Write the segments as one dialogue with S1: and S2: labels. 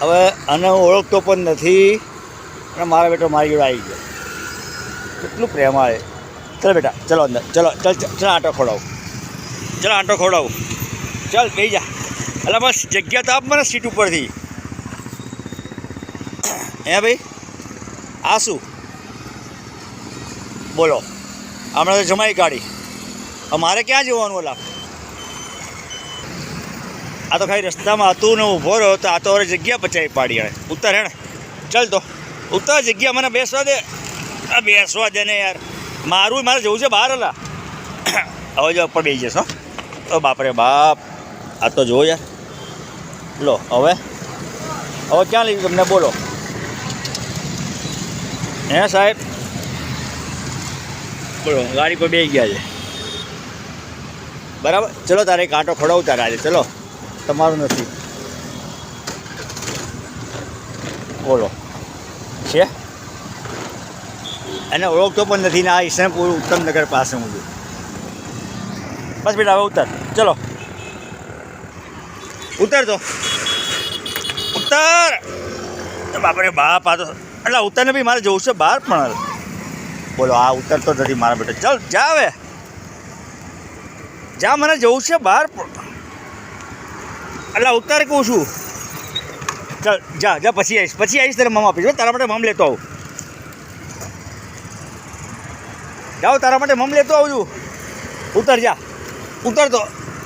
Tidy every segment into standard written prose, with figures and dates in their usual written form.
S1: હવે આને હું ઓળખતો પણ નથી અને મારા બેટો મારી જોડે આવી ગયો. કેટલું પ્રેમ આવે. ચાલ બેટા ચલો અંદર ચલો ચાલ ચાલ આંટો ખોડાવું. ચાલ આંટો ખોડાવું. ચાલ બેસી જા. એટલે બસ જગ્યા તો આપ મને સીટ ઉપરથી. હે ભાઈ આ શું બોલો? હમણાં તો જમાઈ કાઢી. મારે ક્યાં જવાનું? ઓલા આ તો ખાલી રસ્તામાં હતું ને ઊભો રહ્યો તો આ તો હવે જગ્યા પચાવી પાડી. હવે ઉત્તર હે ને ચાલ તો ઉત્તર જગ્યા મને બેસવા દે. બેસવા દે ને યાર. મારે જવું છે બહાર. હલા હવે જો ઉપર બેસી જશો. બાપરે બાપ આ તો જો યાર. લો હવે ક્યાં લઈ તમને બોલો? હે સાહેબ બોલો ગાડી પર બેસી ગયા છે બરાબર. ચલો તારે એક આંટો ખોડાવું તારે આજે. ચલો તમારું નથી બોલો છે એને ઓળખતો પણ નથી ને આ ઈસનપુર ઉત્તમનગર પાસે હું છું. બસ બેટા હવે ઉતર. ચલો ઉતર તો ઉત્તર. બાપરે બાપ આ તો એટલે ઉત્તરને બી મારે જવું છે બહાર પણ. બોલો આ ઉતરતો નથી મારા બેટા. ચાલ જા હવે જા મને જવું છે બહાર. એટલે ઉત્તર કહું છું. ચાલ જા જા પછી આવીશ તારે મમ આપીશ. તારા માટે મમ લેતો આવું. જાઓ તારા માટે મમ લેતો આવું છું. ઉતર જા ઉતર તો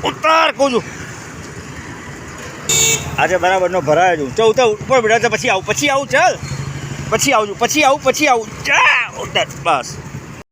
S1: ઉત્તર કહું છું. આજે બરાબરનો ભરાય છું. ચાલ ઉતર ઉપર બેઠા પછી આવું ચાલ પછી આવું જા ઉતર બસ.